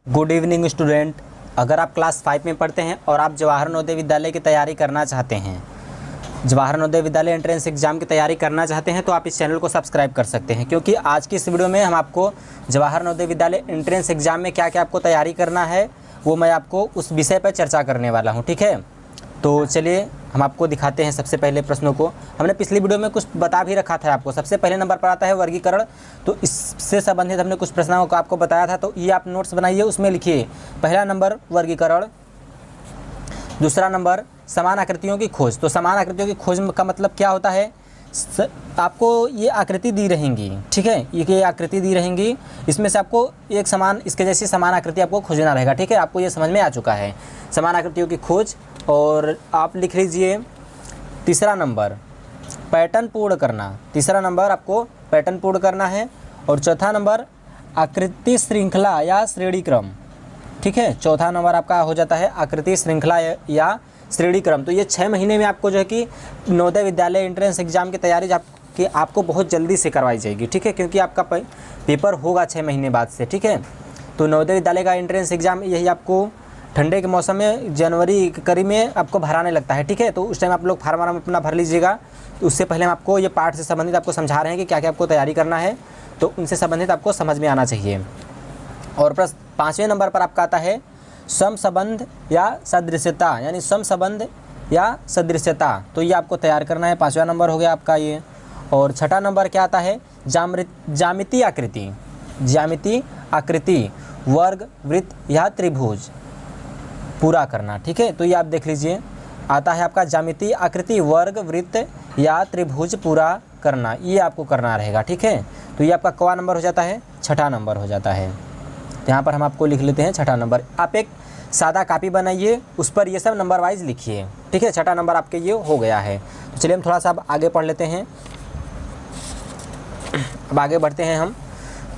Good evening student. अगर आप class 5 में पढ़ते हैं और आप जवाहर नवोदय विद्यालय की तैयारी करना चाहते हैं, जवाहर नवोदय विद्यालय एंट्रेंस एग्जाम की तैयारी करना चाहते हैं, तो आप इस चैनल को सब्सक्राइब कर सकते हैं, क्योंकि आज की इस वीडियो में हम आपको जवाहर नवोदय विद्यालय एंट्रेंस एग्जाम में क्या क्या आपको तैयारी करना है वो मैं आपको उस विषय पर चर्चा करने वाला हूँ। ठीक है, तो चलिए हम आपको दिखाते हैं सबसे पहले प्रश्नों को। हमने पिछली वीडियो में कुछ बता भी रखा था आपको। सबसे पहले नंबर पर आता है वर्गीकरण, तो इससे संबंधित हमने कुछ प्रश्नों को आपको बताया था, तो ये आप नोट्स बनाइए, उसमें लिखिए पहला नंबर वर्गीकरण, दूसरा नंबर समान आकृतियों की खोज। तो समान आकृतियों की खोज का मतलब क्या होता है, आपको ये आकृति दी रहेंगी, ठीक है, ये आकृति दी रहेंगी, इसमें से आपको एक समान, इसके जैसी समान आकृति आपको खोजना रहेगा। ठीक है, आपको ये समझ में आ चुका है समान आकृतियों की खोज। और आप लिख लीजिए तीसरा नंबर पैटर्न पूर्ण करना, तीसरा नंबर आपको पैटर्न पूर्ण करना है। और चौथा नंबर आकृति श्रृंखला या श्रेणी क्रम। ठीक है, चौथा नंबर आपका हो जाता है आकृति श्रृंखला या श्रेणी क्रम। तो ये 6 महीने में आपको जो है कि नवोदय विद्यालय एंट्रेंस एग्जाम की तैयारी आपको बहुत जल्दी से करवाई जाएगी। ठीक है, क्योंकि आपका पेपर होगा 6 महीने बाद से। ठीक है, तो नवोदय विद्यालय का एंट्रेंस एग्जाम यही आपको ठंडे के मौसम में जनवरी करीब में आपको भराने लगता है। ठीक है, तो उस टाइम आप लोग फार्म अपना भर लीजिएगा। तो उससे पहले हम आपको ये पाठ से संबंधित आपको समझा रहे हैं कि क्या क्या आपको तैयारी करना है, तो उनसे संबंधित आपको समझ में आना चाहिए। और प्रश्न 5वें नंबर पर आपका आता है समसंबंध या सदृश्यता, यानी समसंबंध या सदृश्यता। तो ये आपको तैयार करना है, 5वां नंबर हो गया आपका ये। और छठा नंबर क्या आता है ज्यामितीय आकृति, ज्यामितीय आकृति वर्ग वृत्त या त्रिभुज पूरा करना। ठीक है, तो ये आप देख लीजिए आता है आपका ज्यामितीय आकृति वर्ग वृत्त या त्रिभुज पूरा करना, ये आपको करना रहेगा। ठीक है, तो ये आपका कौन नंबर हो जाता है, छठा नंबर हो जाता है। तो यहाँ पर हम आपको लिख लेते हैं छठा नंबर। आप एक सादा कॉपी बनाइए, उस पर ये सब नंबर वाइज लिखिए। ठीक है, छठा नंबर आपके ये हो गया है। तो चलिए हम थोड़ा सा अब आगे पढ़ लेते हैं। अब आगे बढ़ते हैं हम,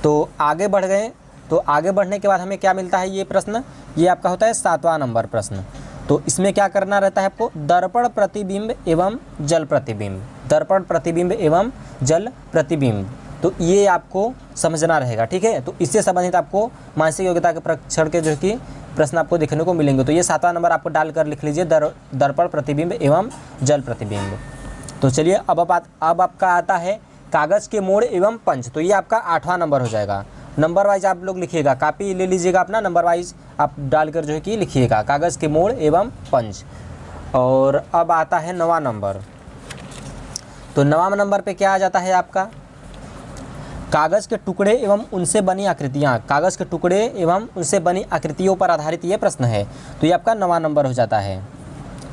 तो आगे बढ़ गए, तो आगे बढ़ने के बाद हमें क्या मिलता है, ये प्रश्न ये आपका होता है 7वां नंबर प्रश्न। तो इसमें क्या करना रहता है आपको, दर्पण प्रतिबिंब एवं जल प्रतिबिंब, दर्पण प्रतिबिंब एवं जल प्रतिबिंब। तो ये आपको समझना रहेगा। ठीक है, तो इससे संबंधित आपको मानसिक योग्यता के परीक्षण के जो कि प्रश्न आपको देखने को मिलेंगे। तो ये 7वां नंबर आपको डालकर लिख लीजिए दर्पण प्रतिबिंब एवं जल प्रतिबिंब। तो चलिए अब आपका आता है कागज़ के मोड़ एवं पंच। तो ये आपका 8वां नंबर हो जाएगा। नंबर वाइज आप लोग लिखिएगा, कॉपी ले लीजिएगा अपना, नंबर वाइज आप डालकर जो है कि लिखिएगा कागज़ के मोड़ एवं पंच। और अब आता है 9वां नंबर। तो 9वां नंबर पे क्या आ जाता है आपका, कागज़ के टुकड़े एवं उनसे बनी आकृतियाँ, कागज़ के टुकड़े एवं उनसे बनी आकृतियों पर आधारित ये प्रश्न है। तो ये आपका 9वां नंबर हो जाता है।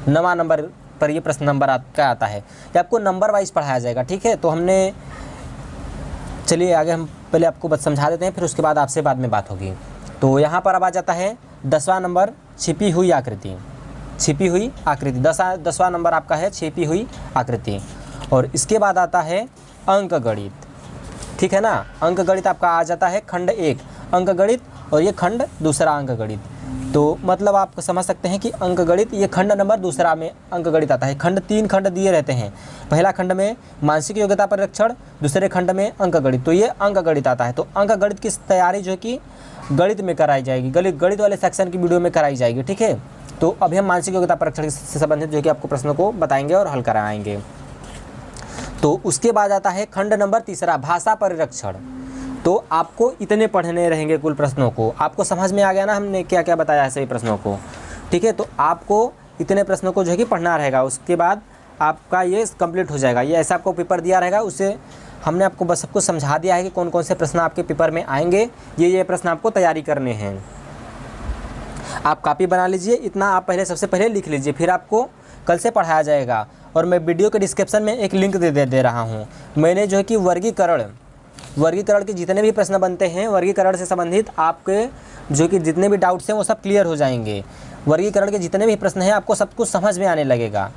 9वां नंबर पर ये प्रश्न नंबर आपका आता है, ये आपको नंबर वाइज पढ़ाया जाएगा। ठीक है, तो हमने चलिए आगे हम पहले आपको बस समझा देते हैं, फिर उसके बाद आपसे बाद में बात होगी। तो यहाँ पर अब आ जाता है 10वां नंबर छिपी हुई आकृति, छिपी हुई आकृति 10वां नंबर आपका है छिपी हुई आकृति। और इसके बाद आता है अंक गणित। ठीक है ना, अंक गणित आपका आ जाता है खंड 1 अंक गणित, और ये खंड दूसरा अंक गणित। तो मतलब आप समझ सकते हैं कि अंक गणित ये खंड नंबर दूसरा में अंक गणित आता है। खंड 3 खंड दिए रहते हैं, पहला खंड में मानसिक योग्यता परीक्षण, दूसरे खंड में अंक गणित। तो ये अंक गणित आता है। तो अंक गणित की तैयारी जो है कि गणित में कराई जाएगी, गणित वाले सेक्शन की वीडियो में कराई जाएगी। ठीक है, तो अभी हम मानसिक योग्यता परीक्षण से संबंधित जो कि आपको प्रश्नों को बताएंगे और हल कराएंगे। तो उसके बाद आता है खंड नंबर 3 भाषा परिरक्षण। तो आपको इतने पढ़ने रहेंगे कुल प्रश्नों को। आपको समझ में आ गया ना हमने क्या क्या बताया है सभी प्रश्नों को। ठीक है, तो आपको इतने प्रश्नों को जो है कि पढ़ना रहेगा। उसके बाद आपका ये कंप्लीट हो जाएगा। ये ऐसा आपको पेपर दिया रहेगा, उससे हमने आपको बस सब कुछ समझा दिया है कि कौन कौन से प्रश्न आपके पेपर में आएंगे, ये प्रश्न आपको तैयारी करने हैं। आप कॉपी बना लीजिए, इतना आप पहले सबसे पहले लिख लीजिए, फिर आपको कल से पढ़ाया जाएगा। और मैं वीडियो के डिस्क्रिप्शन में एक लिंक दे रहा हूँ। मैंने जो है कि वर्गीकरण के जितने भी प्रश्न बनते हैं, वर्गीकरण से संबंधित आपके जो कि जितने भी डाउट्स हैं वो सब क्लियर हो जाएंगे। वर्गीकरण के जितने भी प्रश्न हैं आपको सब कुछ समझ में आने लगेगा।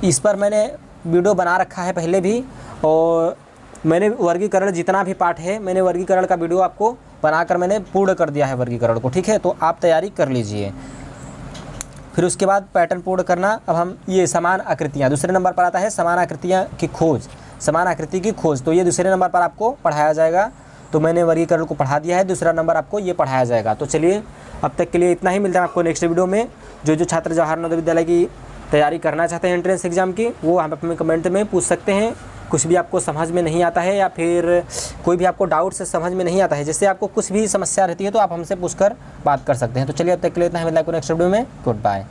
इस पर मैंने वीडियो बना रखा है पहले भी, और मैंने वर्गीकरण जितना भी पार्ट है, मैंने वर्गीकरण का वीडियो आपको बनाकर मैंने पूर्ण कर दिया है वर्गीकरण को। ठीक है, तो आप तैयारी कर लीजिए। फिर उसके बाद पैटर्न पूर्ण करना। अब हम ये समान आकृतियाँ, दूसरे नंबर पर आता है समान आकृतियाँ की खोज, समान आकृति की खोज। तो ये दूसरे नंबर पर आपको पढ़ाया जाएगा। तो मैंने वर्गीकरण को पढ़ा दिया है, दूसरा नंबर आपको ये पढ़ाया जाएगा। तो चलिए अब तक के लिए इतना ही, मिलता है आपको नेक्स्ट वीडियो में। जो छात्र जवाहर नवोदय विद्यालय की तैयारी करना चाहते हैं एंट्रेंस एग्जाम की, वो हम अपने कमेंट में पूछ सकते हैं। कुछ भी आपको समझ में नहीं आता है या फिर कोई भी आपको डाउट से समझ में नहीं आता है, जैसे आपको कुछ भी समस्या रहती है तो आप हमसे पूछकर बात कर सकते हैं। तो चलिए अब तक के लिए इतना ही, मिलता है आपको नेक्स्ट वीडियो में। Good bye.